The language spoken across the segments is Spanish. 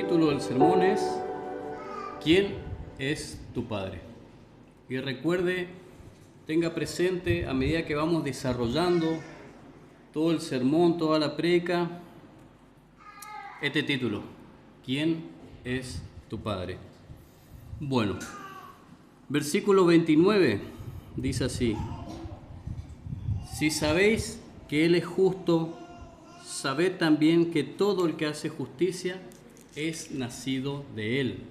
título del sermón es ¿Quién es tu Padre? Y recuerde, tenga presente a medida que vamos desarrollando todo el sermón, toda la prédica, este título: ¿Quién es tu Padre? Bueno, versículo 29 dice así: si sabéis que Él es justo, sabed también que todo el que hace justicia es nacido de Él.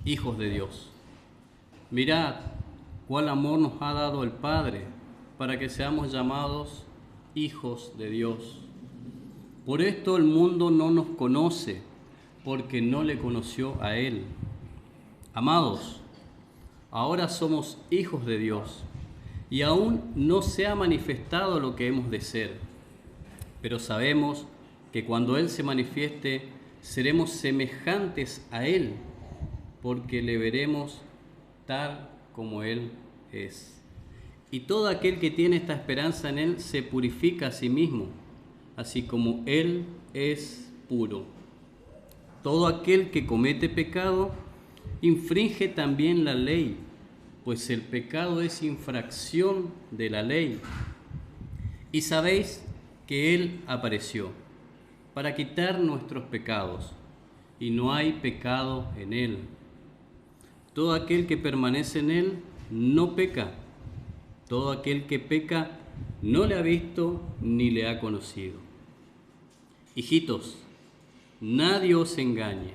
Hijos de Dios, mirad cuál amor nos ha dado el Padre para que seamos llamados hijos de Dios. Por esto el mundo no nos conoce, porque no le conoció a Él. Amados, ahora somos hijos de Dios, y aún no se ha manifestado lo que hemos de ser. Pero sabemos que cuando Él se manifieste, seremos semejantes a Él, porque le veremos tal como Él es. Y todo aquel que tiene esta esperanza en Él se purifica a sí mismo, así como Él es puro. Todo aquel que comete pecado infringe también la ley, pues el pecado es infracción de la ley. Y sabéis que Él apareció para quitar nuestros pecados, y no hay pecado en Él. Todo aquel que permanece en Él no peca. Todo aquel que peca no le ha visto ni le ha conocido. Hijitos, nadie os engañe.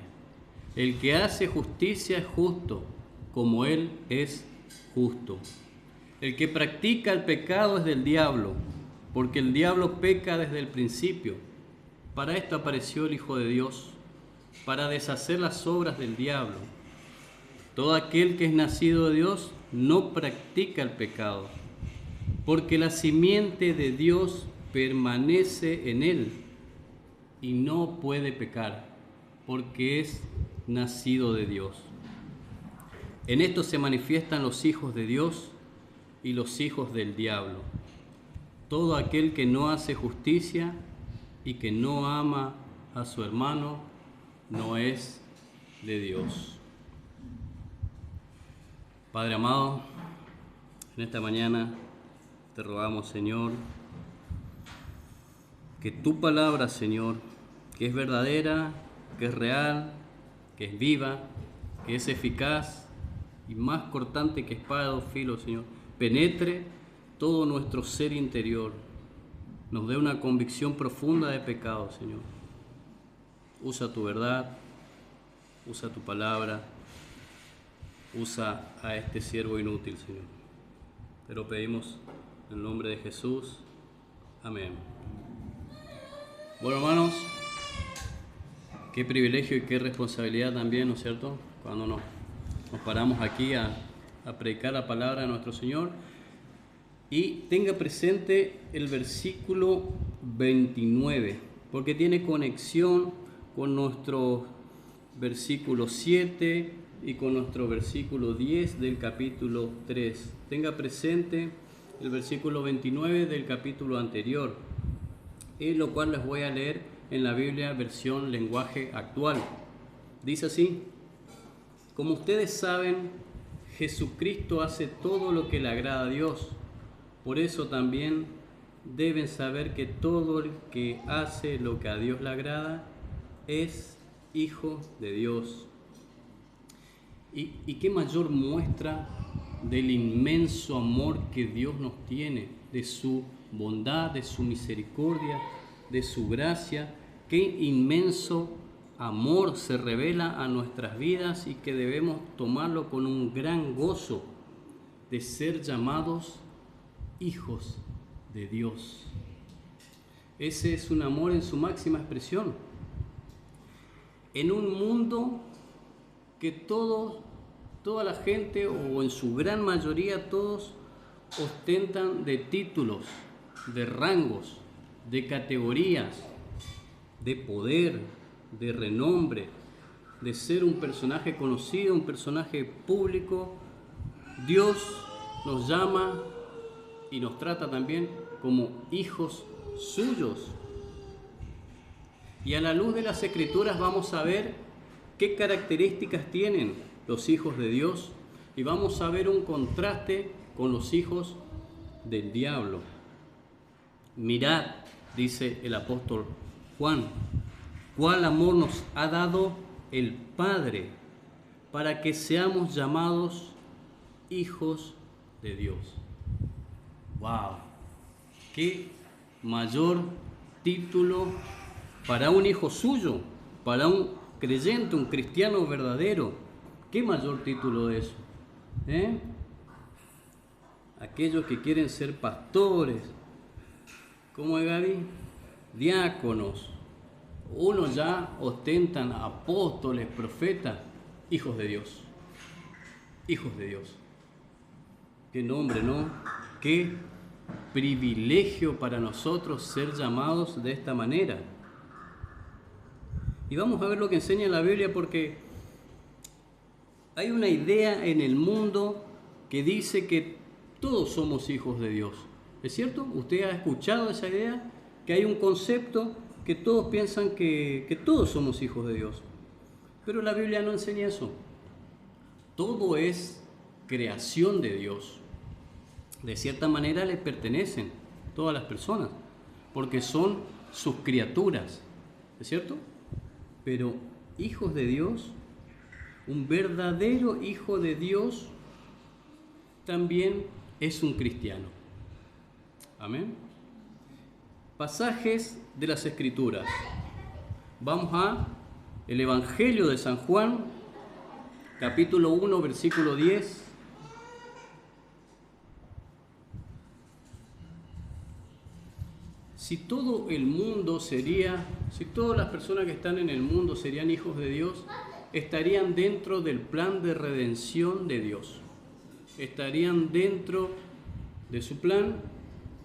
El que hace justicia es justo, como Él es justo. El que practica el pecado es del diablo, porque el diablo peca desde el principio. Para esto apareció el Hijo de Dios, para deshacer las obras del diablo. Todo aquel que es nacido de Dios no practica el pecado, porque la simiente de Dios permanece en él y no puede pecar, porque es nacido de Dios. En esto se manifiestan los hijos de Dios y los hijos del diablo. Todo aquel que no hace justicia y que no ama a su hermano no es de Dios. Padre amado, en esta mañana te rogamos, Señor, que tu palabra, Señor, que es verdadera, que es real, que es viva, que es eficaz y más cortante que espada de dos filos, Señor, penetre todo nuestro ser interior, nos dé una convicción profunda de pecado, Señor. Usa tu verdad, usa tu palabra, usa a este siervo inútil, Señor. Te lo pedimos en el nombre de Jesús. Amén. Bueno, hermanos, qué privilegio y qué responsabilidad también, ¿no es cierto?, cuando nos paramos aquí a predicar la palabra de nuestro Señor. Y tenga presente el versículo 29, porque tiene conexión con nuestro versículo 7 y con nuestro versículo 10 del capítulo 3. Tenga presente el versículo 29 del capítulo anterior, lo cual les voy a leer en la Biblia versión lenguaje actual. Dice así: como ustedes saben, Jesucristo hace todo lo que le agrada a Dios. Por eso también deben saber que todo el que hace lo que a Dios le agrada es hijo de Dios. ¿Y qué mayor muestra del inmenso amor que Dios nos tiene, de su bondad, de su misericordia, de su gracia? Qué inmenso amor se revela a nuestras vidas y que debemos tomarlo con un gran gozo de ser llamados hijos de Dios. Ese es un amor en su máxima expresión. En un mundo que toda la gente, o en su gran mayoría todos, ostentan de títulos, de rangos, de categorías, de poder, de renombre, de ser un personaje conocido, un personaje público, Dios nos llama y nos trata también como hijos suyos. Y a la luz de las Escrituras vamos a ver qué características tienen los hijos de Dios y vamos a ver un contraste con los hijos del diablo. Mirad, dice el apóstol Juan, cuál amor nos ha dado el Padre para que seamos llamados hijos de Dios. ¡Wow! ¡Qué mayor título para un hijo suyo, para un creyente, un cristiano verdadero! ¿Qué mayor título es eso? Aquellos que quieren ser pastores, ¿cómo es, Gaby? Diáconos. Unos ya ostentan apóstoles, profetas, hijos de Dios. Hijos de Dios. Qué nombre, ¿no? Qué privilegio para nosotros ser llamados de esta manera. Y vamos a ver lo que enseña la Biblia, porque hay una idea en el mundo que dice que todos somos hijos de Dios. ¿Es cierto? ¿Usted ha escuchado esa idea? Que hay un concepto que todos piensan que todos somos hijos de Dios. Pero la Biblia no enseña eso. Todo es creación de Dios. De cierta manera le pertenecen todas las personas, porque son sus criaturas. ¿Es cierto? Pero hijos de Dios, un verdadero hijo de Dios, también es un cristiano. Amén. Pasajes de las Escrituras. Vamos a el Evangelio de San Juan, capítulo 1, versículo 10. Si todo el mundo si todas las personas que están en el mundo serían hijos de Dios, estarían dentro del plan de redención de Dios. Estarían dentro de su plan,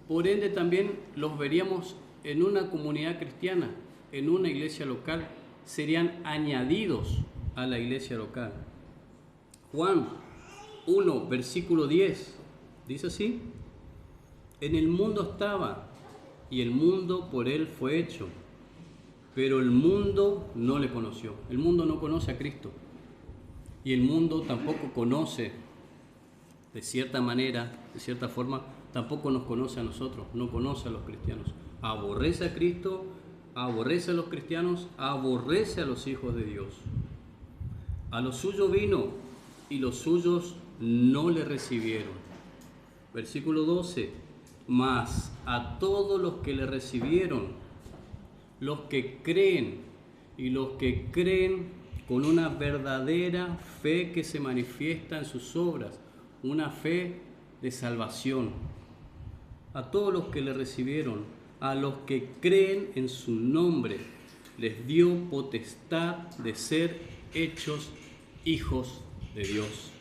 por ende también los veríamos en una comunidad cristiana, en una iglesia local, serían añadidos a la iglesia local. Juan 1, versículo 10, dice así: en el mundo estaba, y el mundo por él fue hecho, pero el mundo no le conoció. El mundo no conoce a Cristo, y el mundo tampoco conoce, de cierta manera, de cierta forma, tampoco nos conoce a nosotros, no conoce a los cristianos. Aborrece a Cristo, aborrece a los cristianos, aborrece a los hijos de Dios. A lo suyo vino, y los suyos no le recibieron. Versículo 12: mas a todos los que le recibieron, los que creen, y los que creen con una verdadera fe que se manifiesta en sus obras, una fe de salvación. A todos los que le recibieron, a los que creen en su nombre, les dio potestad de ser hechos hijos de Dios.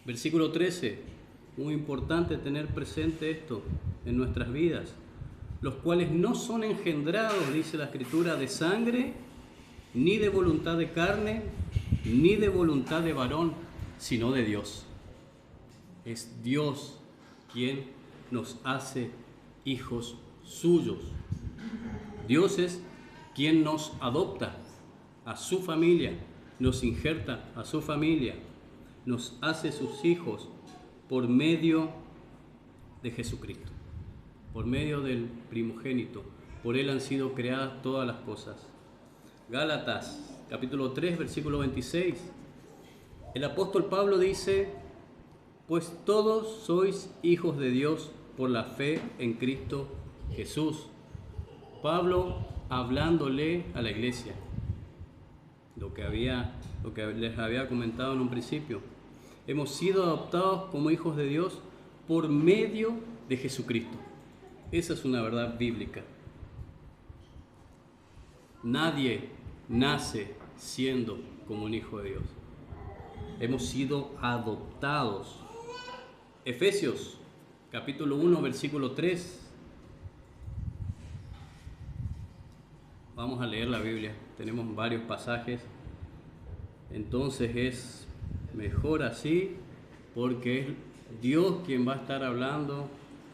Versículo 13. Muy importante tener presente esto en nuestras vidas, los cuales no son engendrados, dice la Escritura, de sangre, ni de voluntad de carne, ni de voluntad de varón, sino de Dios. Es Dios quien nos hace hijos suyos. Dios es quien nos adopta a su familia, nos injerta a su familia, nos hace sus hijos por medio de Jesucristo, por medio del primogénito. Por él han sido creadas todas las cosas. Gálatas, capítulo 3, versículo 26. El apóstol Pablo dice: pues todos sois hijos de Dios por la fe en Cristo Jesús. Pablo hablándole a la iglesia, lo que les había comentado en un principio. Hemos sido adoptados como hijos de Dios por medio de Jesucristo. Esa es una verdad bíblica. Nadie nace siendo como un hijo de Dios. Hemos sido adoptados. Efesios, capítulo 1, versículo 3. Vamos a leer la Biblia. Tenemos varios pasajes. Entonces es mejor así, porque es Dios quien va a estar hablando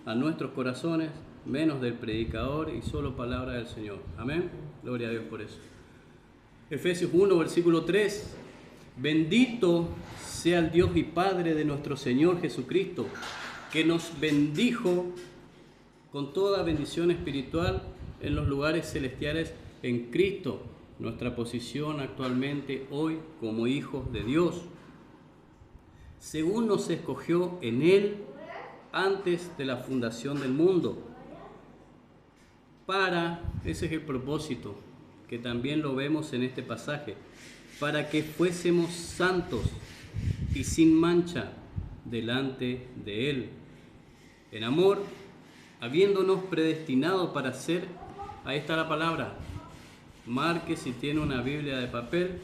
a nuestros corazones, menos del predicador, y solo palabra del Señor. Amén. Gloria a Dios por eso. Efesios 1, versículo 3. Bendito sea el Dios y Padre de nuestro Señor Jesucristo, que nos bendijo con toda bendición espiritual en los lugares celestiales en Cristo, nuestra posición actualmente hoy como hijos de Dios, según nos escogió en Él antes de la fundación del mundo, ese es el propósito, que también lo vemos en este pasaje, para que fuésemos santos y sin mancha delante de Él, en amor, habiéndonos predestinado para ser, ahí está la palabra, marque si tiene una Biblia de papel,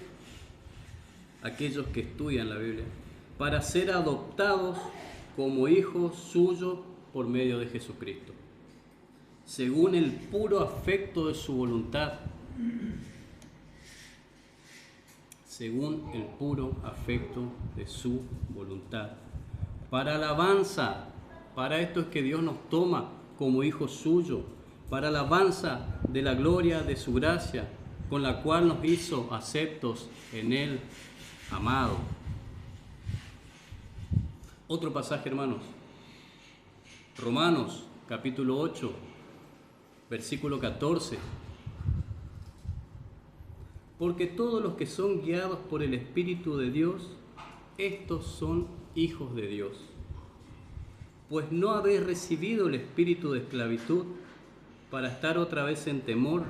aquellos que estudian la Biblia, para ser adoptados como hijos suyos por medio de Jesucristo, según el puro afecto de su voluntad, según el puro afecto de su voluntad, para alabanza, para esto es que Dios nos toma como hijos suyos, para alabanza de la gloria de su gracia, con la cual nos hizo aceptos en Él, amado. Otro pasaje, hermanos. Romanos, capítulo 8, versículo 14. Porque todos los que son guiados por el Espíritu de Dios, estos son hijos de Dios. Pues no habéis recibido el espíritu de esclavitud para estar otra vez en temor,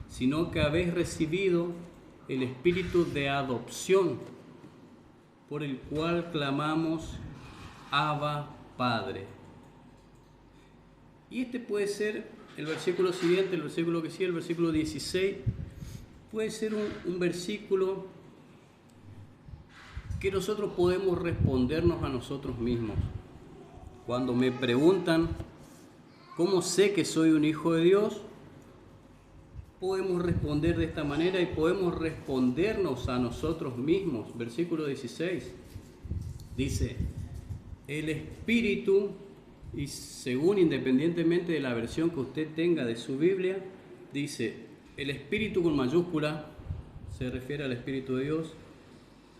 sino que habéis recibido el espíritu de adopción, por el cual clamamos, Abba, Padre. Y este puede ser el versículo siguiente, el versículo que sigue, el versículo 16, puede ser un versículo que nosotros podemos respondernos a nosotros mismos. Cuando me preguntan, ¿cómo sé que soy un hijo de Dios? Podemos responder de esta manera y podemos respondernos a nosotros mismos. Versículo 16 dice, el Espíritu, y según independientemente de la versión que usted tenga de su Biblia, dice, el Espíritu con mayúscula, se refiere al Espíritu de Dios,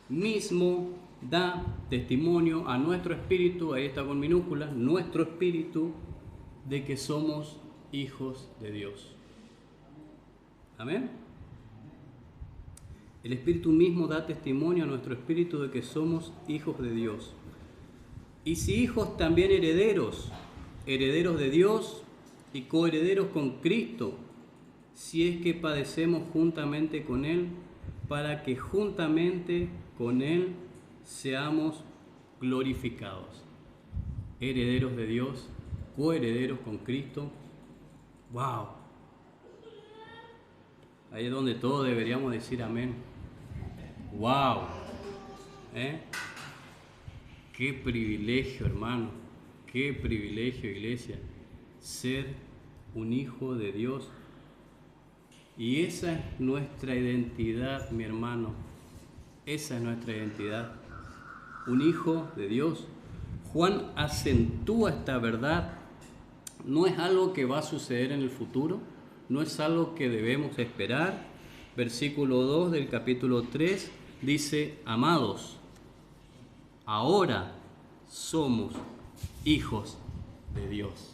mismo da testimonio a nuestro espíritu, ahí está con minúsculas, nuestro espíritu, de que somos hijos de Dios. Amén. El Espíritu mismo da testimonio a nuestro espíritu de que somos hijos de Dios. Y si hijos, también herederos, herederos de Dios y coherederos con Cristo, si es que padecemos juntamente con Él, para que juntamente con Él seamos glorificados. Herederos de Dios, coherederos con Cristo. ¡Wow! Ahí es donde todos deberíamos decir amén. ¡Wow! ¡Qué privilegio, hermano! ¡Qué privilegio, iglesia! Ser un hijo de Dios. Y esa es nuestra identidad, mi hermano. Esa es nuestra identidad. Un hijo de Dios. Juan acentúa esta verdad. No es algo que va a suceder en el futuro. No es algo que debemos esperar. Versículo 2 del capítulo 3 dice, amados, ahora somos hijos de Dios.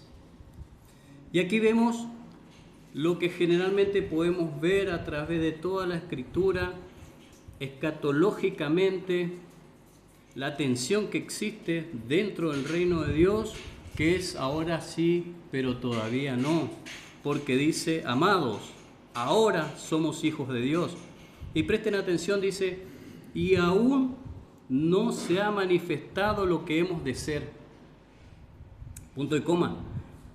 Y aquí vemos lo que generalmente podemos ver a través de toda la Escritura, escatológicamente, la tensión que existe dentro del reino de Dios, que es ahora sí, pero todavía no, porque dice, amados, ahora somos hijos de Dios. Y presten atención, dice, y aún no se ha manifestado lo que hemos de ser. Punto y coma.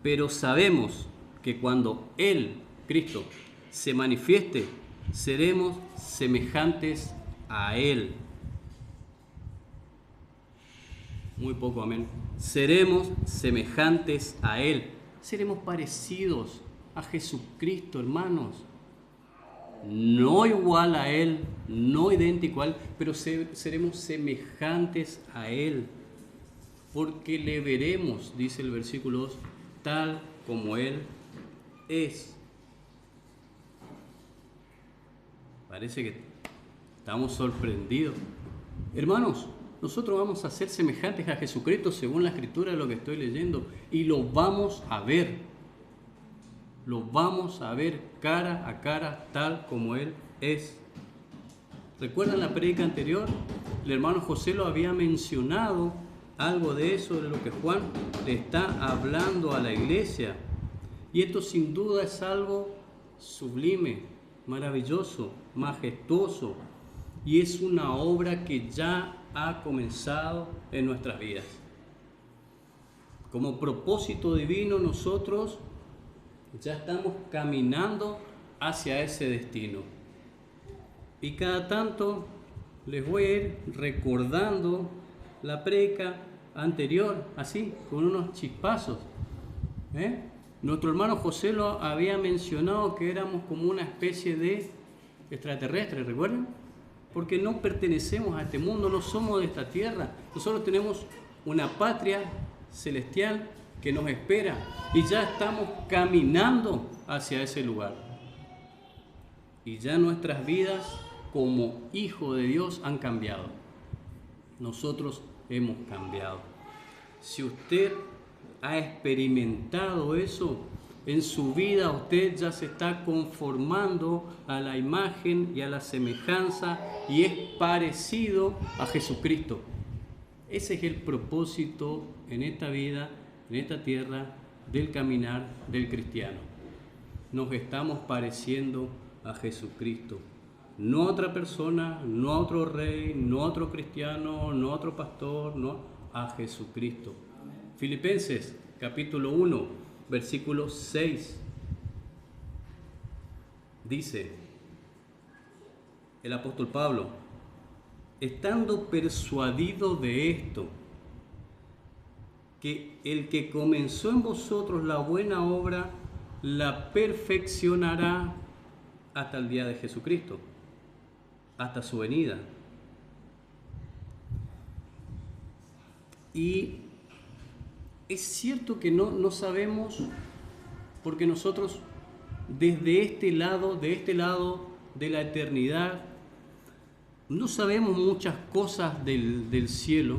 Pero sabemos que cuando Él, Cristo, se manifieste, seremos semejantes a Él. Muy poco, amén. Seremos semejantes a Él. Seremos parecidos a Jesucristo, hermanos. No igual a Él, no idéntico a Él, pero seremos semejantes a Él. Porque le veremos, dice el versículo 2, tal como Él es. Parece que estamos sorprendidos. Hermanos, nosotros vamos a ser semejantes a Jesucristo según la Escritura de lo que estoy leyendo, y lo vamos a ver. Lo vamos a ver cara a cara, tal como Él es. ¿Recuerdan la prédica anterior? El hermano José lo había mencionado, algo de eso, de lo que Juan le está hablando a la iglesia. Y esto sin duda es algo sublime, maravilloso, majestuoso. Y es una obra que ya ha comenzado en nuestras vidas. Como propósito divino, nosotros ya estamos caminando hacia ese destino. Y cada tanto les voy a ir recordando la prédica anterior, así, con unos chispazos. Nuestro hermano José lo había mencionado que éramos como una especie de extraterrestres, ¿recuerdan? Porque no pertenecemos a este mundo, no somos de esta tierra. Nosotros tenemos una patria celestial que nos espera y ya estamos caminando hacia ese lugar. Y ya nuestras vidas como hijos de Dios han cambiado. Nosotros hemos cambiado. Si usted ha experimentado eso en su vida, usted ya se está conformando a la imagen y a la semejanza y es parecido a Jesucristo. Ese es el propósito en esta vida, en esta tierra, del caminar del cristiano. Nos estamos pareciendo a Jesucristo. No a otra persona, no a otro rey, no a otro cristiano, no a otro pastor, no, a Jesucristo. Filipenses capítulo 1, versículo 6. Dice el apóstol Pablo: estando persuadido de esto, que el que comenzó en vosotros la buena obra, la perfeccionará hasta el día de Jesucristo, hasta su venida. Y es cierto que no sabemos, porque nosotros desde este lado de la eternidad, no sabemos muchas cosas del cielo.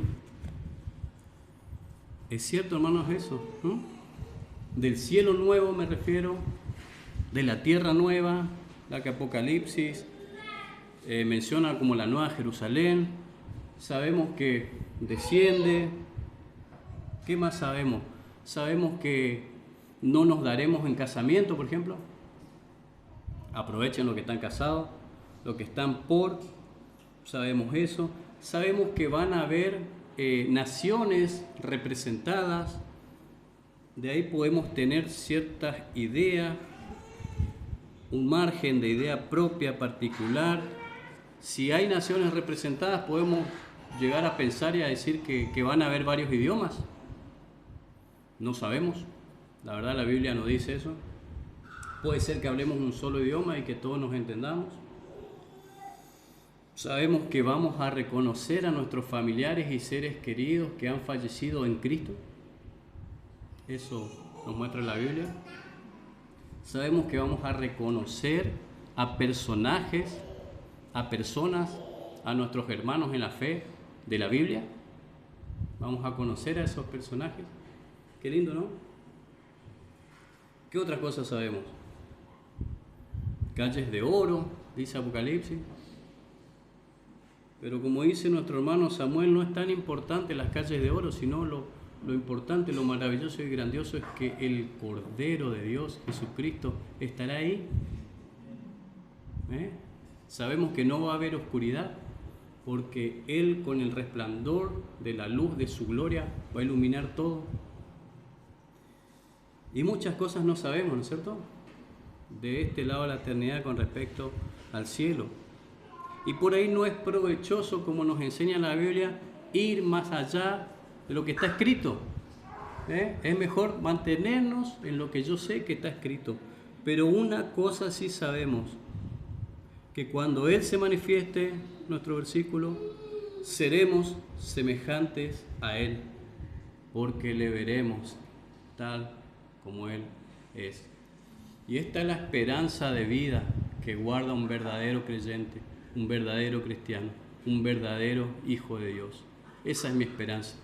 Es cierto, hermanos, eso, ¿no? Del cielo nuevo me refiero, de la tierra nueva, la que Apocalipsis menciona como la nueva Jerusalén. Sabemos que desciende. ¿Qué más sabemos? Sabemos que no nos daremos en casamiento, por ejemplo. Aprovechen los que están casados, los que están por, sabemos eso. Sabemos que van a haber naciones representadas. De ahí podemos tener ciertas ideas, un margen de idea propia, particular. Si hay naciones representadas, podemos llegar a pensar y a decir que van a haber varios idiomas. No sabemos, la verdad la Biblia no dice eso. Puede ser que hablemos un solo idioma y que todos nos entendamos. Sabemos que vamos a reconocer a nuestros familiares y seres queridos que han fallecido en Cristo. Eso nos muestra la Biblia. Sabemos que vamos a reconocer a personajes, a personas, a nuestros hermanos en la fe de la Biblia. Vamos a conocer a esos personajes. Qué lindo, ¿no? ¿Qué otras cosas sabemos? Calles de oro, dice Apocalipsis. Pero como dice nuestro hermano Samuel, no es tan importante las calles de oro, sino lo importante, lo maravilloso y grandioso es que el Cordero de Dios, Jesucristo, estará ahí. Sabemos que no va a haber oscuridad, porque Él, con el resplandor de la luz de su gloria, va a iluminar todo. Y muchas cosas no sabemos, ¿no es cierto?, de este lado de la eternidad con respecto al cielo. Y por ahí no es provechoso, como nos enseña la Biblia, ir más allá de lo que está escrito. Es mejor mantenernos en lo que yo sé que está escrito. Pero una cosa sí sabemos, que cuando Él se manifieste, nuestro versículo, seremos semejantes a Él, porque le veremos tal como Él es. Y esta es la esperanza de vida que guarda un verdadero creyente, un verdadero cristiano, un verdadero hijo de Dios. Esa es mi esperanza,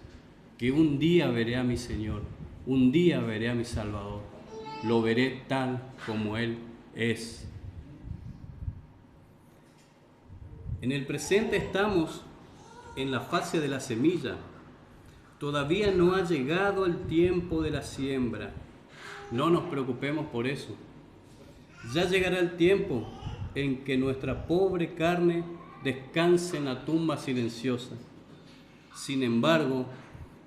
que un día veré a mi Señor, un día veré a mi Salvador, lo veré tal como Él es. En el presente estamos en la fase de la semilla. Todavía no ha llegado el tiempo de la siembra. No nos preocupemos por eso. Ya llegará el tiempo en que nuestra pobre carne descanse en la tumba silenciosa. Sin embargo,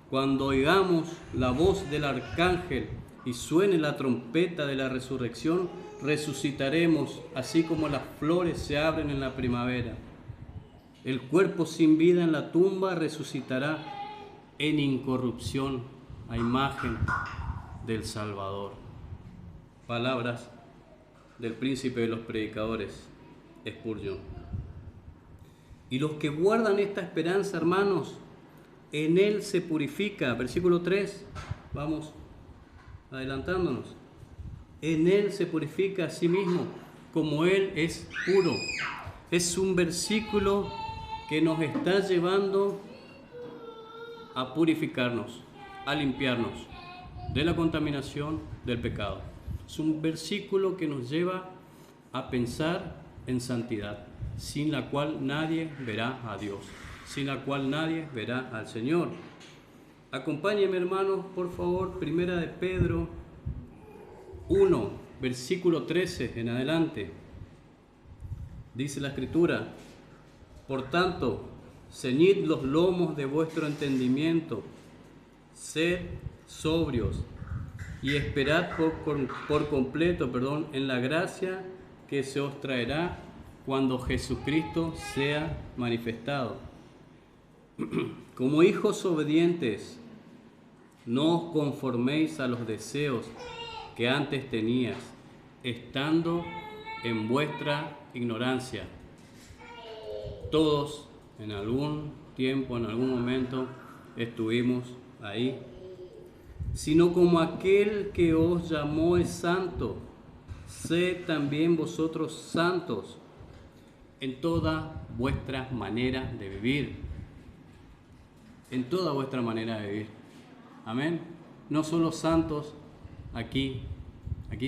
cuando oigamos la voz del arcángel y suene la trompeta de la resurrección, resucitaremos, así como las flores se abren en la primavera. El cuerpo sin vida en la tumba resucitará en incorrupción a imagen del Salvador. Palabras del príncipe de los predicadores, Spurgeon. Y los que guardan esta esperanza, hermanos, en Él se purifica. Versículo 3, vamos adelantándonos. En Él se purifica a sí mismo, como Él es puro. Es un versículo que nos está llevando a purificarnos, a limpiarnos de la contaminación del pecado. Es un versículo que nos lleva a pensar en santidad, sin la cual nadie verá a Dios, sin la cual nadie verá al Señor. Acompáñenme, hermanos, por favor, Primera de Pedro 1, versículo 13 en adelante. Dice la Escritura: por tanto, ceñid los lomos de vuestro entendimiento, sed sobrios y esperad por completo, en la gracia que se os traerá cuando Jesucristo sea manifestado. Como hijos obedientes, no os conforméis a los deseos que antes tenías, estando en vuestra ignorancia. Todos en algún tiempo, en algún momento, estuvimos ahí. Sino como aquel que os llamó es santo, sed también vosotros santos en toda vuestra manera de vivir. En toda vuestra manera de vivir. Amén. No solo santos aquí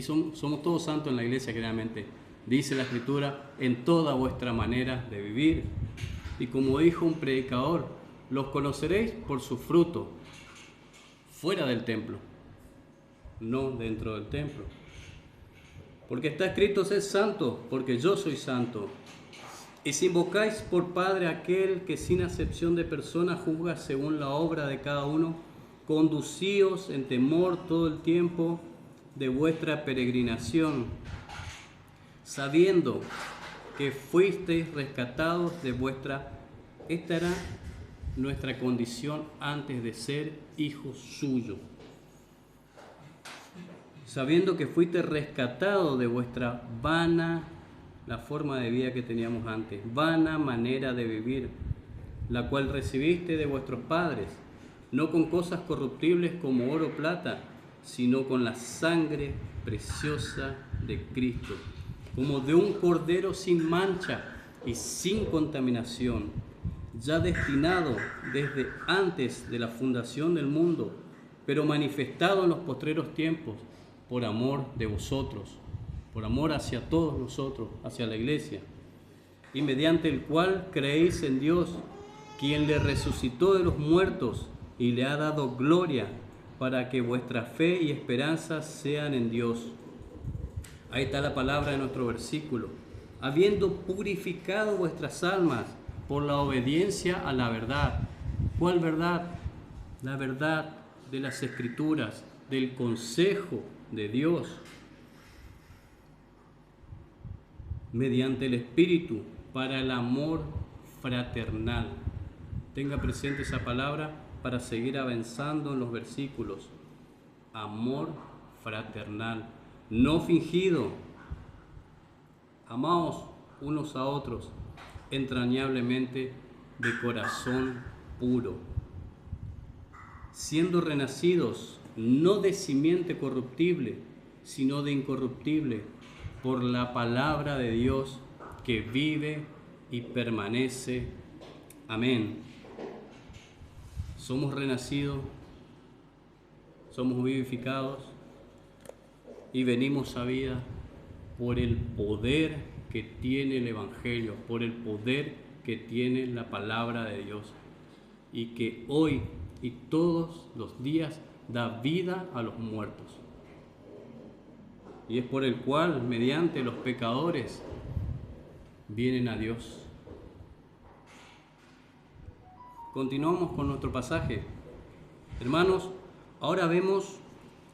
somos todos santos en la iglesia, generalmente. Dice la Escritura, en toda vuestra manera de vivir. Y como dijo un predicador, los conoceréis por su fruto, fuera del templo, no dentro del templo. Porque está escrito, sed santos, porque yo soy santo. Y si invocáis por Padre aquel que sin acepción de persona juzga según la obra de cada uno, conducíos en temor todo el tiempo de vuestra peregrinación, sabiendo que fuisteis rescatados de vuestra... Esta era nuestra condición antes de ser hijos suyos. Sabiendo que fuisteis rescatados de vuestra vana, la forma de vida que teníamos antes, vana manera de vivir, la cual recibiste de vuestros padres, no con cosas corruptibles como oro o plata, sino con la sangre preciosa de Cristo, como de un cordero sin mancha y sin contaminación, ya destinado desde antes de la fundación del mundo, pero manifestado en los postreros tiempos por amor de vosotros, por amor hacia todos nosotros, hacia la iglesia, y mediante el cual creéis en Dios, quien le resucitó de los muertos y le ha dado gloria, para que vuestra fe y esperanza sean en Dios. Ahí está la palabra de nuestro versículo. Habiendo purificado vuestras almas por la obediencia a la verdad. ¿Cuál verdad? La verdad de las Escrituras, del consejo de Dios, mediante el Espíritu, para el amor fraternal. Tenga presente esa palabra para seguir avanzando en los versículos. Amor fraternal, no fingido. Amaos unos a otros entrañablemente de corazón puro, siendo renacidos no de simiente corruptible, sino de incorruptible, por la palabra de Dios que vive y permanece. Amén. Somos renacidos, somos vivificados y venimos a vida por el poder que tiene el Evangelio, por el poder que tiene la palabra de Dios, y que hoy y todos los días da vida a los muertos. Y es por el cual, mediante los pecadores, vienen a Dios. Continuamos con nuestro pasaje. Hermanos, ahora vemos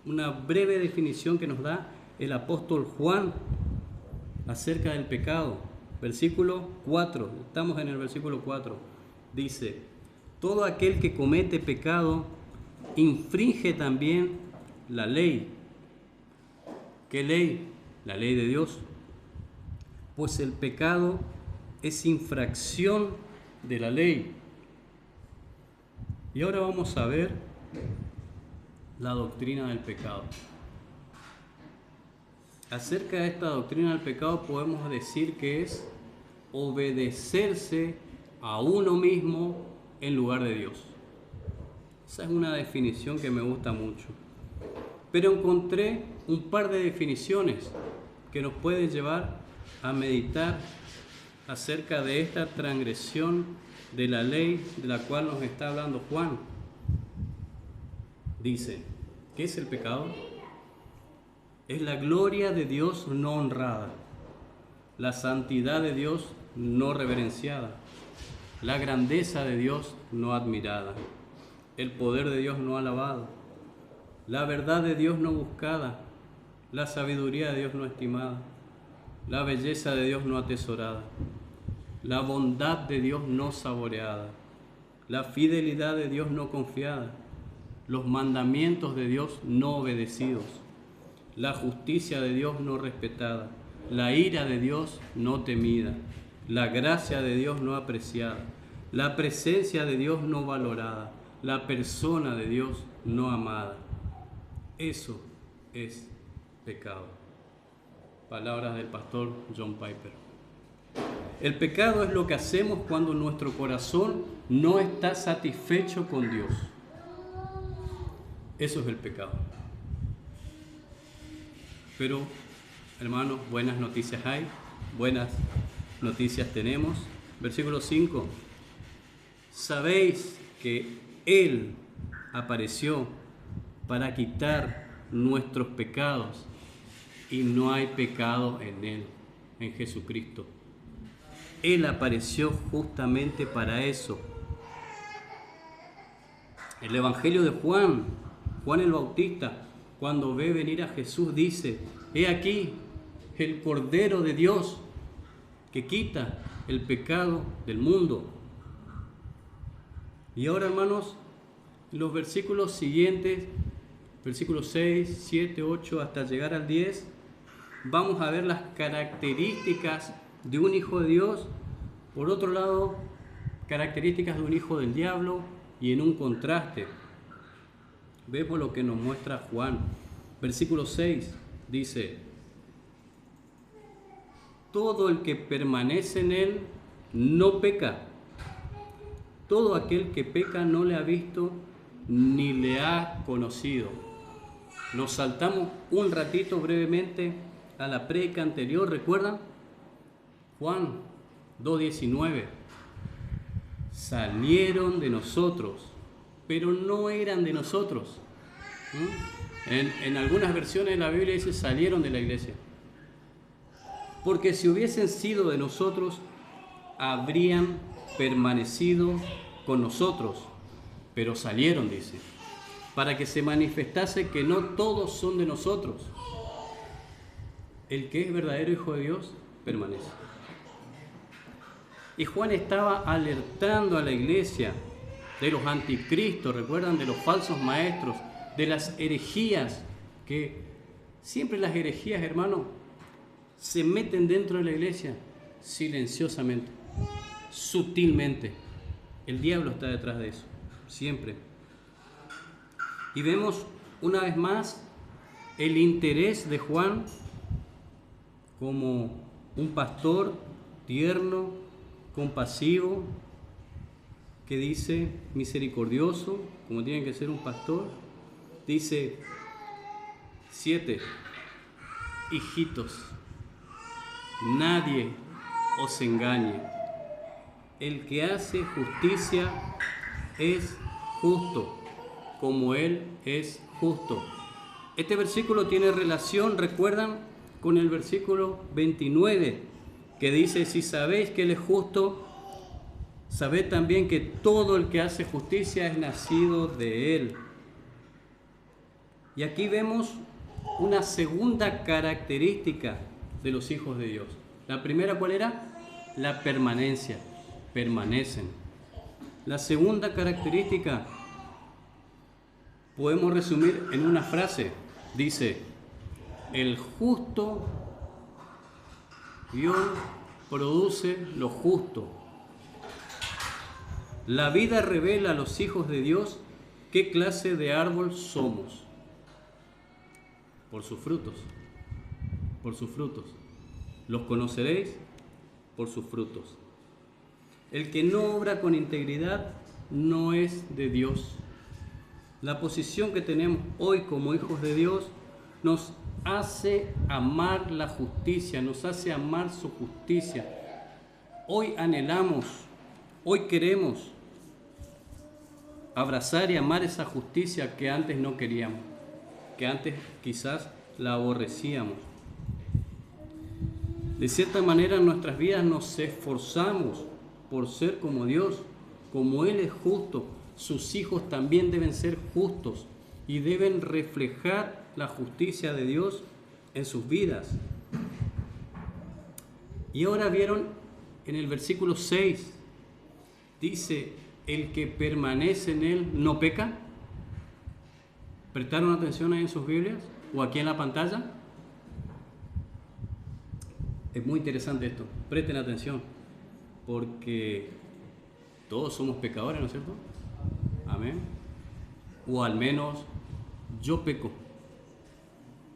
una breve definición que nos da el apóstol Juan acerca del pecado. Versículo 4, estamos en el versículo 4. Dice: todo aquel que comete pecado infringe también la ley. ¿Qué ley? La ley de Dios. Pues el pecado es infracción de la ley. Y ahora vamos a ver la doctrina del pecado. Acerca de esta doctrina del pecado podemos decir que es obedecerse a uno mismo en lugar de Dios. Esa es una definición que me gusta mucho. Pero encontré un par de definiciones que nos pueden llevar a meditar acerca de esta transgresión de la ley de la cual nos está hablando Juan. Dice, ¿qué es el pecado? Es la gloria de Dios no honrada, la santidad de Dios no reverenciada, la grandeza de Dios no admirada, el poder de Dios no alabado, la verdad de Dios no buscada, la sabiduría de Dios no estimada, la belleza de Dios no atesorada, la bondad de Dios no saboreada, la fidelidad de Dios no confiada, los mandamientos de Dios no obedecidos, la justicia de Dios no respetada, la ira de Dios no temida, la gracia de Dios no apreciada, la presencia de Dios no valorada, la persona de Dios no amada. Eso es pecado. Palabras del pastor John Piper. El pecado es lo que hacemos cuando nuestro corazón no está satisfecho con Dios. Eso es el pecado. Pero, hermanos, buenas noticias hay, buenas noticias tenemos. Versículo 5. Sabéis que Él apareció para quitar nuestros pecados y no hay pecado en Él, en Jesucristo. Él apareció justamente para eso. El Evangelio de Juan el Bautista, cuando ve venir a Jesús, dice: he aquí el Cordero de Dios que quita el pecado del mundo. Y ahora, hermanos, los versículos siguientes, versículos 6, 7, 8, hasta llegar al 10, vamos a ver las características de un hijo de Dios. Por otro lado, características de un hijo del diablo, y en un contraste vemos lo que nos muestra Juan. Versículo 6 dice: todo el que permanece en él no peca. Todo aquel que peca no le ha visto ni le ha conocido. Nos saltamos un ratito brevemente a la prédica anterior, ¿recuerdan? Juan 2:19. Salieron de nosotros, pero no eran de nosotros. En algunas versiones de la Biblia dice: salieron de la iglesia. Porque si hubiesen sido de nosotros, habrían permanecido con nosotros. Pero salieron, dice, para que se manifestase que no todos son de nosotros. El que es verdadero hijo de Dios permanece. Y Juan estaba alertando a la iglesia de los anticristos, recuerdan, de los falsos maestros, de las herejías, que siempre las herejías, hermano, se meten dentro de la iglesia silenciosamente, sutilmente. El diablo está detrás de eso, siempre. Y vemos una vez más el interés de Juan como un pastor tierno, compasivo, que dice misericordioso, como tiene que ser un pastor. Dice 7, hijitos, nadie os engañe. El que hace justicia es justo, como Él es justo. Este versículo tiene relación, ¿recuerdan?, con el versículo 29, que dice, si sabéis que Él es justo, sabed también que todo el que hace justicia es nacido de Él. Y aquí vemos una segunda característica de los hijos de Dios. La primera, ¿cuál era? La permanencia. Permanecen. La segunda característica podemos resumir en una frase. Dice, el justo Dios produce lo justo. La vida revela a los hijos de Dios qué clase de árbol somos. Por sus frutos. Por sus frutos. Los conoceréis por sus frutos. El que no obra con integridad no es de Dios. La posición que tenemos hoy como hijos de Dios nos hace amar la justicia, nos hace amar su justicia. Hoy anhelamos, hoy queremos abrazar y amar esa justicia que antes no queríamos, que antes quizás la aborrecíamos. De cierta manera en nuestras vidas nos esforzamos por ser como Dios, como Él es justo. Sus hijos también deben ser justos y deben reflejar la justicia de Dios en sus vidas. Y ahora vieron en el versículo 6, dice, el que permanece en Él no peca. ¿Prestaron atención ahí en sus Biblias o aquí en la pantalla? Es muy interesante esto, presten atención, porque todos somos pecadores, ¿no es cierto? Amén. O al menos yo peco.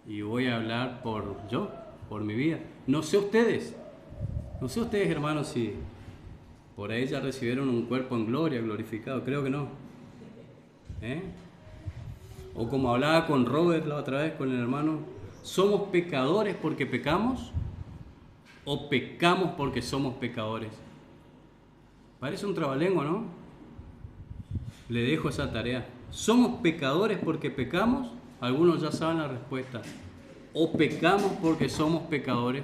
Y voy a hablar por mi vida. No sé ustedes, hermanos, si por ahí ya recibieron un cuerpo en gloria, glorificado. Creo que no. O como hablaba con Robert la otra vez, con el hermano, ¿somos pecadores porque pecamos? ¿O pecamos porque somos pecadores? Parece un trabalengua, ¿no? Le dejo esa tarea. ¿Somos pecadores porque pecamos? Algunos ya saben la respuesta. ¿O pecamos porque somos pecadores?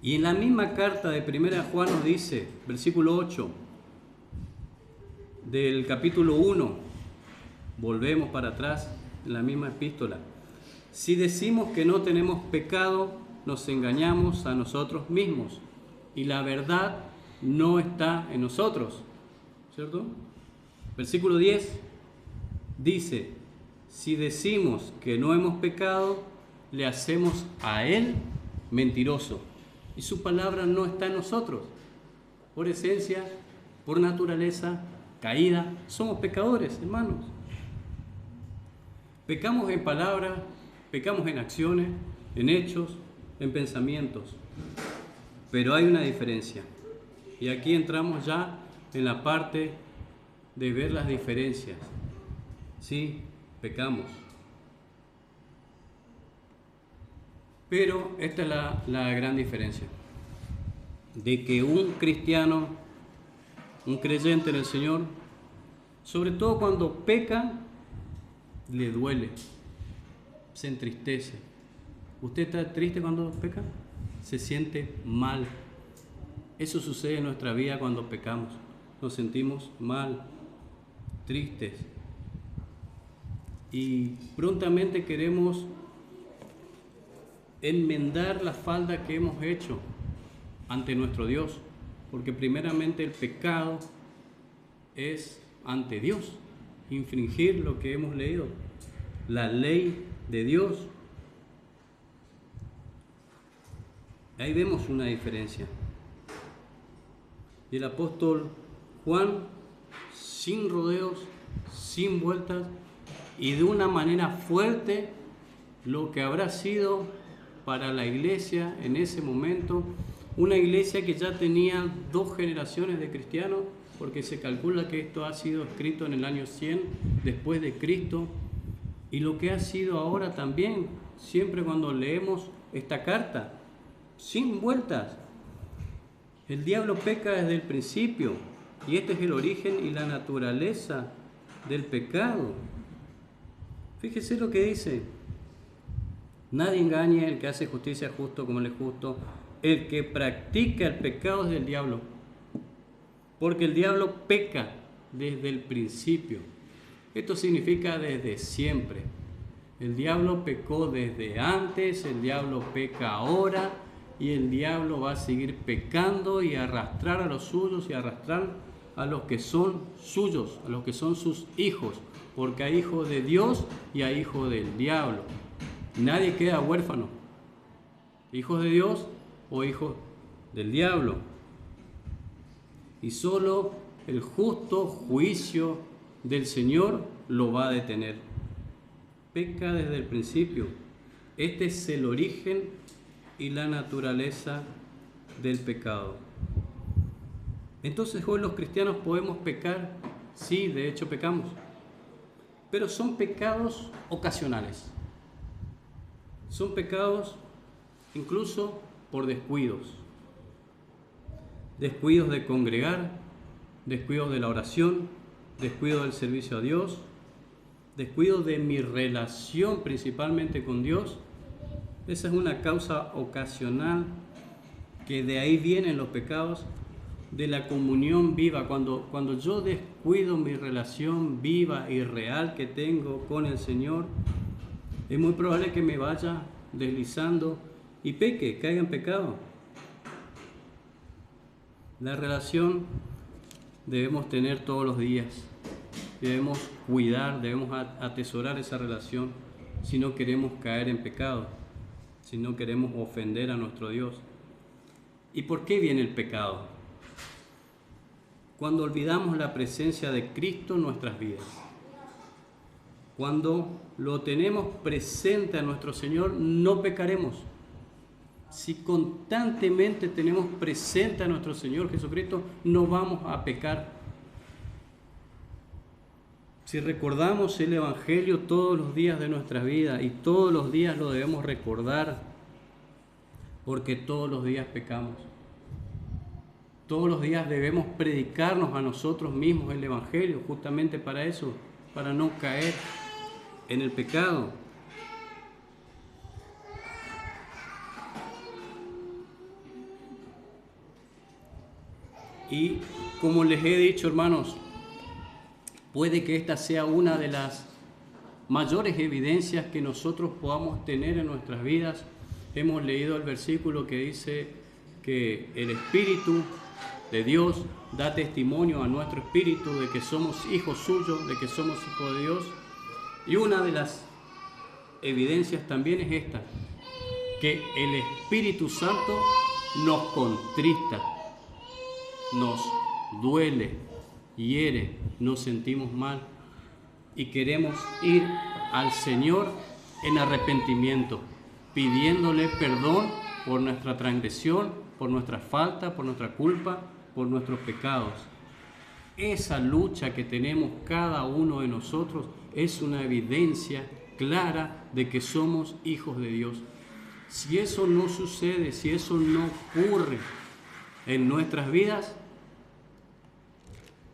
Y en la misma carta de 1 Juan nos dice, versículo 8, del capítulo 1, volvemos para atrás en la misma epístola. Si decimos que no tenemos pecado, nos engañamos a nosotros mismos y la verdad no está en nosotros, ¿cierto? Versículo 10 dice, si decimos que no hemos pecado, le hacemos a Él mentiroso y su palabra no está en nosotros. Por esencia, por naturaleza, caída, somos pecadores, hermanos. Pecamos en palabras, pecamos en acciones, en hechos, en pensamientos, pero hay una diferencia. Y aquí entramos ya en la parte de ver las diferencias. Sí, pecamos. Pero esta es la gran diferencia. De que un cristiano, un creyente en el Señor, sobre todo cuando peca, le duele, se entristece. ¿Usted está triste cuando peca? Se siente mal. Eso sucede en nuestra vida cuando pecamos. Nos sentimos mal, tristes. Y prontamente queremos enmendar la falta que hemos hecho ante nuestro Dios. Porque primeramente el pecado es ante Dios. Infringir lo que hemos leído. La ley de Dios. Ahí vemos una diferencia. Y el apóstol Juan, sin rodeos, sin vueltas y de una manera fuerte, lo que habrá sido para la iglesia en ese momento, una iglesia que ya tenía 2 generaciones de cristianos, porque se calcula que esto ha sido escrito en el año 100 después de Cristo, y lo que ha sido ahora también, siempre cuando leemos esta carta, sin vueltas. El diablo peca desde el principio, y este es el origen y la naturaleza del pecado. Fíjese lo que dice: nadie engañe, el que hace justicia justo como él es justo. El que practica el pecado es del diablo, porque el diablo peca desde el principio. Esto significa desde siempre. El diablo pecó desde antes, el diablo peca ahora, y el diablo va a seguir pecando y arrastrar a los suyos y arrastrar a los que son suyos, a los que son sus hijos, porque hay hijos de Dios y hay hijos del diablo. Nadie queda huérfano, hijos de Dios o hijos del diablo. Y solo el justo juicio del Señor lo va a detener. Peca desde el principio. Este es el origen y la naturaleza del pecado. Entonces hoy los cristianos podemos pecar. Sí, de hecho pecamos, pero son pecados ocasionales. Son pecados incluso por descuidos. Descuidos de congregar, descuidos de la oración, descuidos del servicio a Dios, descuidos de mi relación principalmente con Dios. Esa es una causa ocasional, que de ahí vienen los pecados, de la comunión viva. Cuando yo descuido mi relación viva y real que tengo con el Señor, es muy probable que me vaya deslizando y peque, caiga en pecado. La relación debemos tener todos los días, debemos cuidar, debemos atesorar esa relación si no queremos caer en pecado, si no queremos ofender a nuestro Dios. ¿Y por qué viene el pecado? Cuando olvidamos la presencia de Cristo en nuestras vidas. Cuando lo tenemos presente a nuestro Señor, no pecaremos. Si constantemente tenemos presente a nuestro Señor Jesucristo, no vamos a pecar. Si recordamos el Evangelio todos los días de nuestra vida, y todos los días lo debemos recordar, porque todos los días pecamos. Todos los días debemos predicarnos a nosotros mismos el Evangelio, justamente para eso, para no caer en el pecado. Y como les he dicho, hermanos, puede que esta sea una de las mayores evidencias que nosotros podamos tener en nuestras vidas. Hemos leído el versículo que dice que el Espíritu de Dios da testimonio a nuestro espíritu de que somos hijos suyos, de que somos hijos de Dios. Y una de las evidencias también es esta, que el Espíritu Santo nos contrista, nos duele, hiere, nos sentimos mal y queremos ir al Señor en arrepentimiento, pidiéndole perdón por nuestra transgresión, por nuestra falta, por nuestra culpa, por nuestros pecados. Esa lucha que tenemos cada uno de nosotros es una evidencia clara de que somos hijos de Dios. Si eso no sucede, si eso no ocurre en nuestras vidas,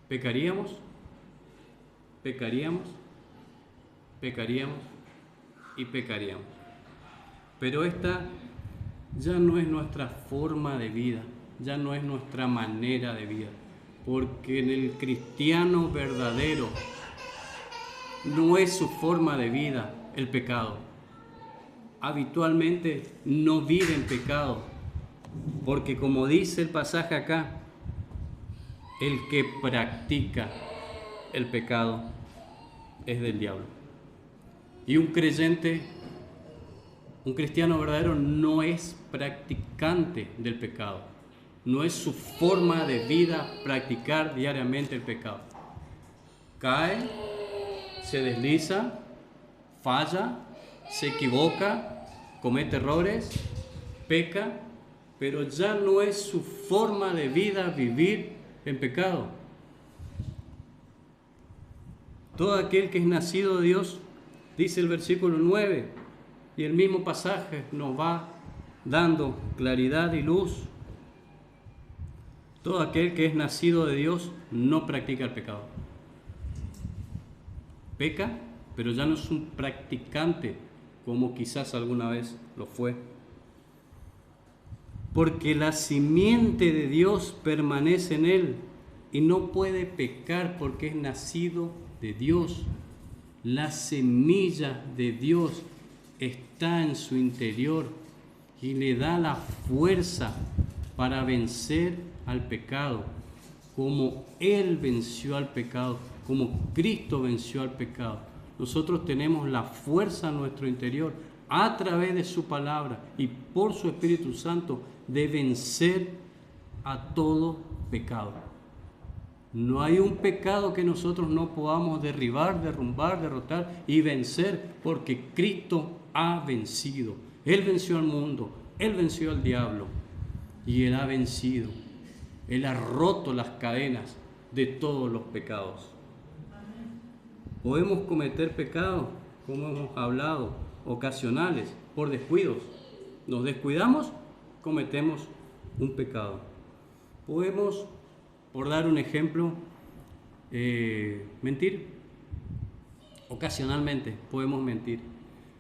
pecaríamos y pecaríamos. Pero esta ya no es nuestra forma de vida, ya no es nuestra manera de vida, porque en el cristiano verdadero no es su forma de vida el pecado. Habitualmente no vive en pecado, porque como dice el pasaje acá, el que practica el pecado es del diablo. Y un creyente, un cristiano verdadero, no es practicante del pecado. No es su forma de vida practicar diariamente el pecado. Cae, se desliza, falla, se equivoca, comete errores, peca, pero ya no es su forma de vida vivir en pecado. Todo aquel que es nacido de Dios, dice el versículo 9, y el mismo pasaje nos va dando claridad y luz. Todo aquel que es nacido de Dios no practica el pecado. Peca, pero ya no es un practicante como quizás alguna vez lo fue. Porque la simiente de Dios permanece en él y no puede pecar porque es nacido de Dios. La semilla de Dios está en su interior y le da la fuerza para vencer al pecado, como Él venció al pecado, como Cristo venció al pecado. Nosotros tenemos la fuerza en nuestro interior a través de su palabra y por su Espíritu Santo de vencer a todo pecado. No hay un pecado que nosotros no podamos derribar, derrumbar, derrotar y vencer, porque Cristo ha vencido. Él venció al mundo, Él venció al diablo y Él ha vencido. Él ha roto las cadenas de todos los pecados. Podemos cometer pecados, como hemos hablado, ocasionales, por descuidos. Nos descuidamos, cometemos un pecado. Podemos, por dar un ejemplo, mentir. Ocasionalmente podemos mentir,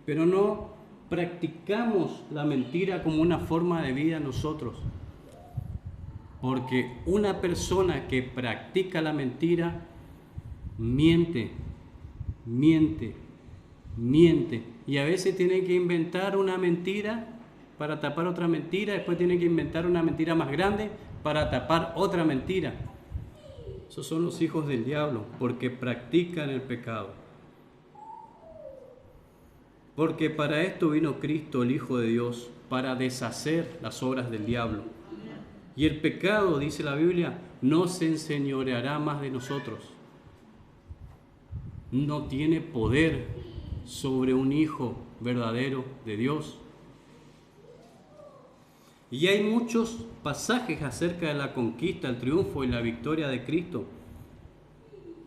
pero no practicamos la mentira como una forma de vida nosotros. Porque una persona que practica la mentira miente, y a veces tiene que inventar una mentira para tapar otra mentira, después tiene que inventar una mentira más grande para tapar otra mentira. Esos son los hijos del diablo, porque practican el pecado. Porque para esto vino Cristo, el Hijo de Dios, para deshacer las obras del diablo. Y el pecado, dice la Biblia, no se enseñoreará más de nosotros. No tiene poder sobre un hijo verdadero de Dios. Y hay muchos pasajes acerca de la conquista, el triunfo y la victoria de Cristo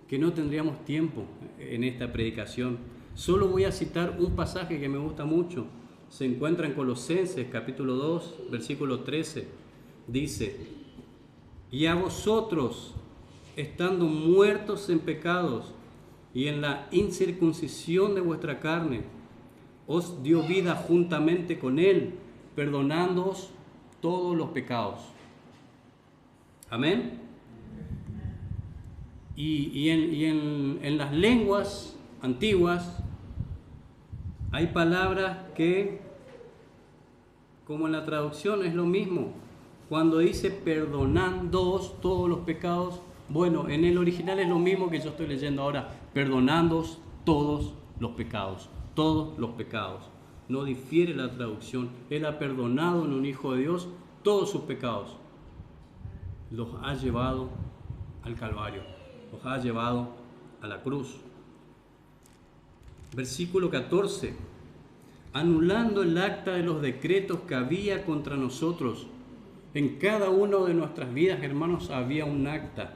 que no tendríamos tiempo en esta predicación. Solo voy a citar un pasaje que me gusta mucho. Se encuentra en Colosenses capítulo 2, versículo 13. Dice: y a vosotros, estando muertos en pecados y en la incircuncisión de vuestra carne, os dio vida juntamente con Él, perdonándoos todos los pecados. Amén. Y en las lenguas antiguas hay palabras que, como en la traducción, es lo mismo. Cuando dice perdonándoos todos los pecados, bueno, en el original es lo mismo que yo estoy leyendo ahora, perdonándoos todos los pecados, todos los pecados. No difiere la traducción. Él ha perdonado en un Hijo de Dios todos sus pecados. Los ha llevado al Calvario, los ha llevado a la cruz. Versículo 14. Anulando el acta de los decretos que había contra nosotros. En cada una de nuestras vidas, hermanos, había un acta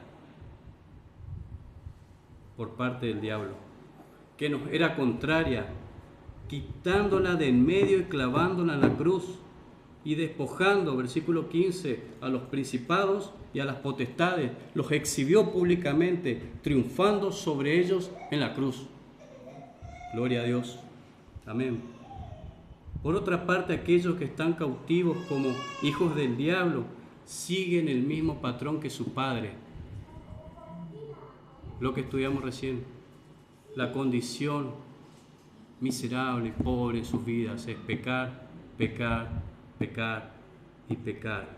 por parte del diablo que nos era contraria, quitándola de en medio y clavándola en la cruz y despojando, versículo 15, a los principados y a las potestades, los exhibió públicamente, triunfando sobre ellos en la cruz. Gloria a Dios. Amén. Por otra parte, aquellos que están cautivos como hijos del diablo siguen el mismo patrón que su padre. Lo que estudiamos recién, la condición miserable y pobre en sus vidas es pecar, pecar, pecar y pecar.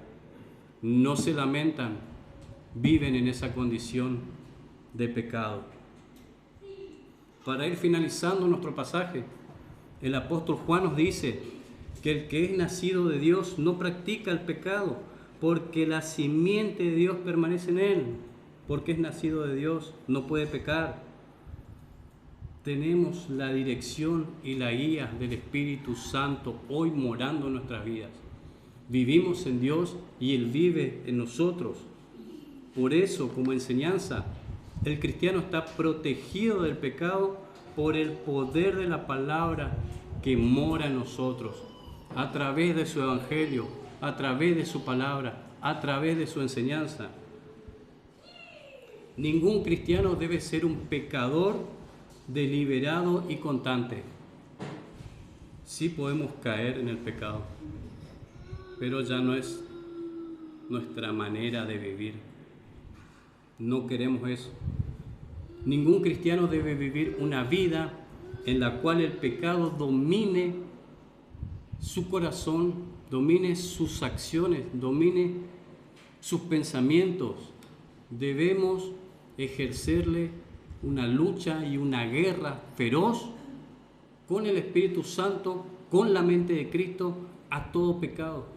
No se lamentan, viven en esa condición de pecado. Para ir finalizando nuestro pasaje, el apóstol Juan nos dice que el que es nacido de Dios no practica el pecado, porque la simiente de Dios permanece en él. Porque es nacido de Dios, no puede pecar. tenemos la dirección y la guía del Espíritu Santo hoy morando en nuestras vidas. Vivimos en Dios y Él vive en nosotros. Por eso, como enseñanza, el cristiano está protegido del pecado por el poder de la palabra que mora en nosotros, a través de su evangelio, a través de su palabra, a través de su enseñanza. Ningún cristiano debe ser un pecador deliberado y constante. Sí podemos caer en el pecado, pero ya no es nuestra manera de vivir. No queremos eso. Ningún cristiano debe vivir una vida en la cual el pecado domine su corazón, domine sus acciones, domine sus pensamientos. Debemos ejercerle una lucha y una guerra feroz con el Espíritu Santo, con la mente de Cristo, a todo pecado.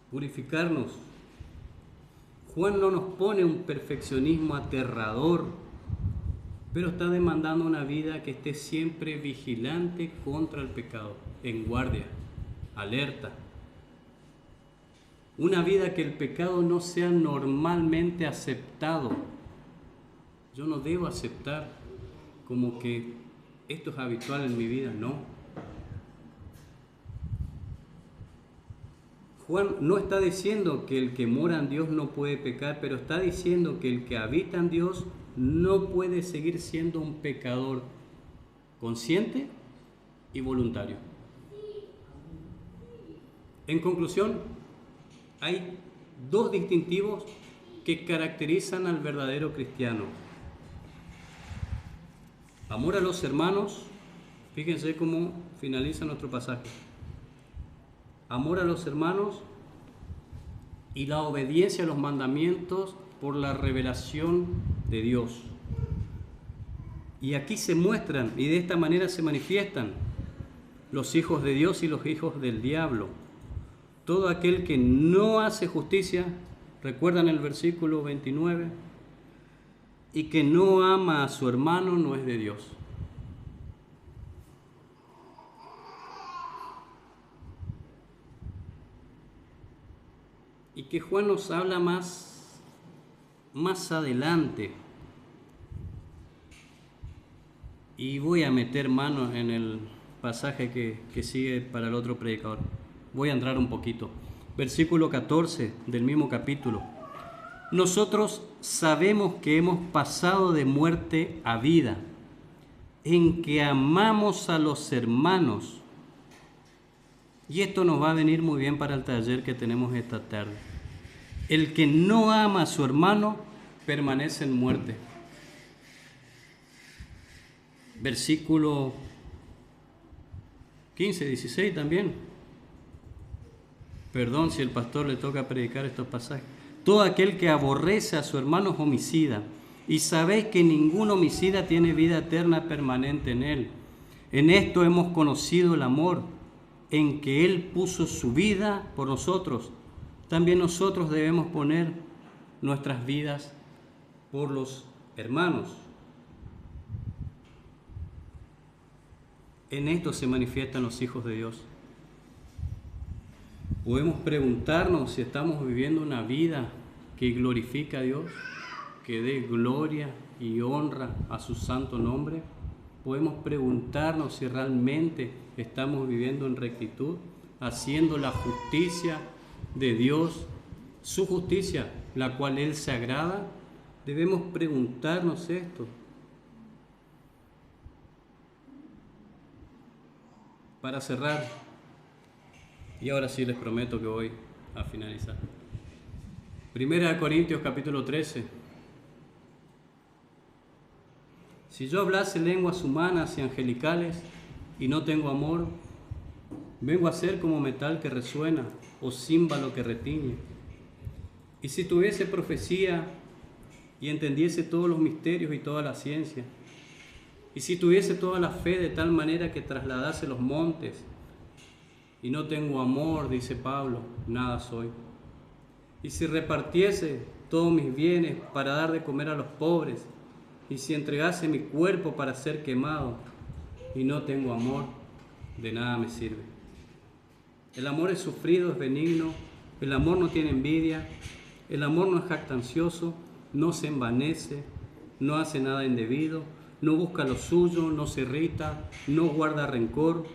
Purificarnos. Juan no nos pone un perfeccionismo aterrador, pero está demandando una vida que esté siempre vigilante contra el pecado, en guardia, alerta. Una vida que el pecado no sea normalmente aceptado. Yo no debo aceptar como que esto es habitual en mi vida, no. Juan no está diciendo que el que mora en Dios no puede pecar, pero está diciendo que el que habita en Dios no puede seguir siendo un pecador consciente y voluntario. En conclusión, hay dos distintivos que caracterizan al verdadero cristiano. Amor a los hermanos. Fíjense cómo finaliza nuestro pasaje. Amor a los hermanos y la obediencia a los mandamientos por la revelación de Dios. Y aquí se muestran y de esta manera se manifiestan los hijos de Dios y los hijos del diablo. Todo aquel que no hace justicia, recuerdan el versículo 29, y que no ama a su hermano no es de Dios. Y que Juan nos habla más adelante. Y voy a meter mano en el pasaje que sigue para el otro predicador. Voy a entrar un poquito. Versículo 14 del mismo capítulo. Nosotros sabemos que hemos pasado de muerte a vida, en que amamos a los hermanos. Y esto nos va a venir muy bien para el taller que tenemos esta tarde. El que no ama a su hermano permanece en muerte. Versículo 15, 16 también. Perdón si el pastor le toca predicar estos pasajes. Todo aquel que aborrece a su hermano es homicida, y sabéis que ningún homicida tiene vida eterna permanente en él. En esto hemos conocido el amor, en que Él puso su vida por nosotros. También nosotros debemos poner nuestras vidas por los hermanos. En esto se manifiestan los hijos de Dios. Podemos preguntarnos si estamos viviendo una vida que glorifica a Dios, que dé gloria y honra a su santo nombre. Podemos preguntarnos si realmente estamos viviendo en rectitud, haciendo la justicia de Dios, su justicia, la cual Él se agrada. Debemos preguntarnos esto. Para cerrar, y ahora sí les prometo que voy a finalizar. 1 Corintios capítulo 13. Si yo hablase lenguas humanas y angelicales y no tengo amor, vengo a ser como metal que resuena o címbalo que retiñe. Y si tuviese profecía y entendiese todos los misterios y toda la ciencia, y si tuviese toda la fe de tal manera que trasladase los montes, y no tengo amor, dice Pablo, nada soy. Y si repartiese todos mis bienes para dar de comer a los pobres, Y si entregase mi cuerpo para ser quemado y no tengo amor, de nada me sirve. El amor es sufrido, es benigno, el amor no tiene envidia, el amor no es jactancioso, no se envanece, no hace nada indebido, no busca lo suyo, no se irrita, no guarda rencor,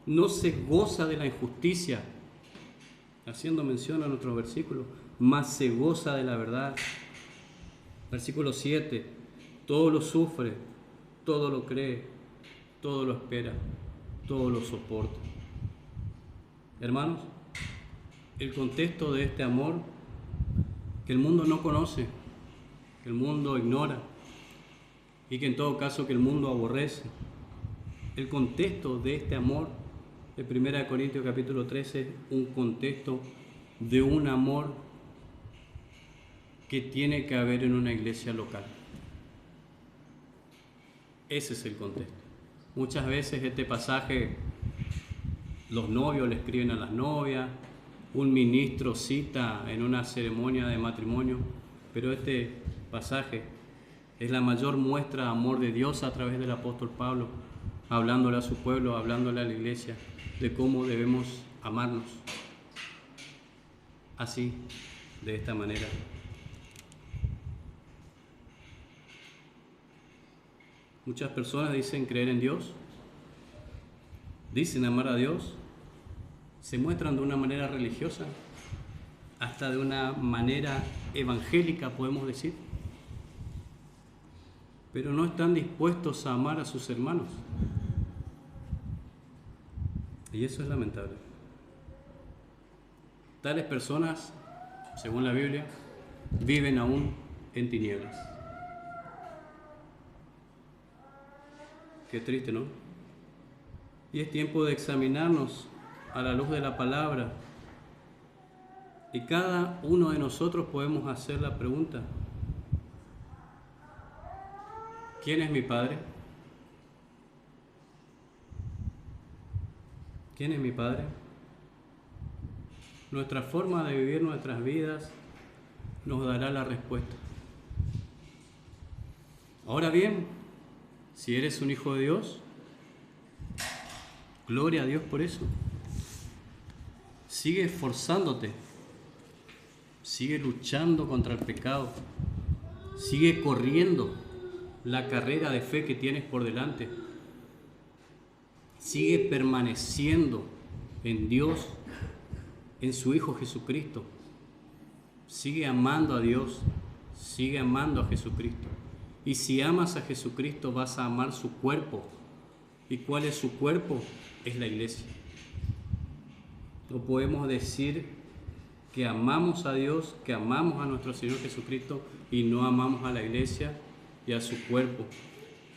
no se goza de la injusticia, haciendo mención a nuestro versículo, mas se goza de la verdad. Versículo 7, todo lo sufre, todo lo cree, todo lo espera, todo lo soporta. Hermanos, el contexto de este amor que el mundo no conoce, que el mundo ignora y que en todo caso que el mundo aborrece. El contexto de este amor de 1 Corintios capítulo 13 es un contexto de un amor que tiene que haber en una iglesia local. Ese es el contexto. Muchas veces este pasaje los novios le escriben a las novias, un ministro cita en una ceremonia de matrimonio, pero este pasaje es la mayor muestra de amor de Dios a través del apóstol Pablo, hablándole a su pueblo, hablándole a la iglesia, de cómo debemos amarnos. Así, de esta manera. Muchas personas dicen creer en Dios, dicen amar a Dios, se muestran de una manera religiosa, hasta de una manera evangélica, podemos decir, pero no están dispuestos a amar a sus hermanos. Y eso es lamentable. Tales personas, según la Biblia, viven aún en tinieblas. Qué triste, ¿no? Y es tiempo de examinarnos a la luz de la palabra. Y cada uno de nosotros podemos hacer la pregunta: ¿quién es mi Padre? ¿Quién es mi Padre? Nuestra forma de vivir nuestras vidas nos dará la respuesta. Ahora bien, si eres un hijo de Dios, gloria a Dios por eso. Sigue esforzándote, sigue luchando contra el pecado, sigue corriendo la carrera de fe que tienes por delante, sigue permaneciendo en Dios, en su Hijo Jesucristo, sigue amando a Dios, sigue amando a Jesucristo. Y si amas a Jesucristo vas a amar su cuerpo. ¿Y cuál es su cuerpo? Es la iglesia. No podemos decir que amamos a Dios, que amamos a nuestro Señor Jesucristo y no amamos a la iglesia y a su cuerpo,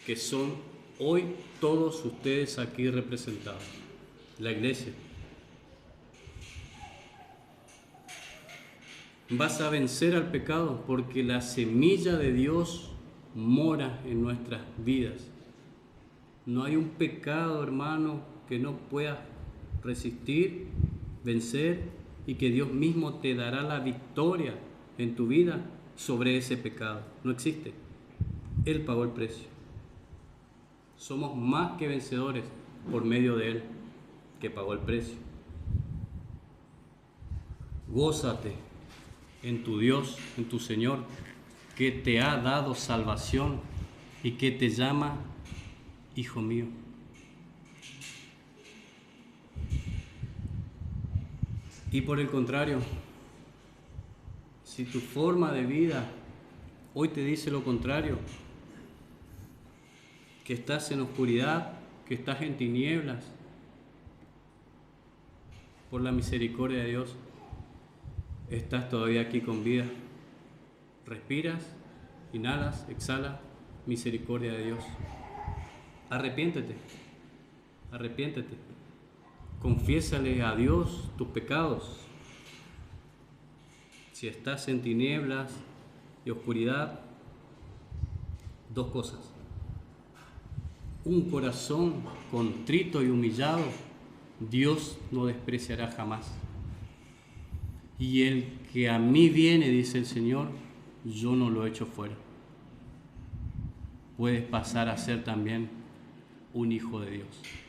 que son hoy todos ustedes aquí representados, la iglesia. Vas a vencer al pecado porque la semilla de Dios mora en nuestras vidas. No hay un pecado, hermano, que no puedas resistir, vencer, y que Dios mismo te dará la victoria en tu vida sobre ese pecado. No existe. Él pagó el precio. Somos más que vencedores por medio de Él, que pagó el precio. Gózate en tu Dios, en tu Señor, que te ha dado salvación y que te llama hijo mío. Y por el contrario, si tu forma de vida hoy te dice lo contrario, que estás en oscuridad, que estás en tinieblas, por la misericordia de Dios, estás todavía aquí con vida. Respiras, inhalas, exhalas, misericordia de Dios. Arrepiéntete, arrepiéntete. Confiésale a Dios tus pecados. Si estás en tinieblas y oscuridad, dos cosas: un corazón contrito y humillado, Dios no despreciará jamás. Y el que a mí viene, dice el Señor, yo no lo echo fuera. puedes pasar a ser también un hijo de Dios.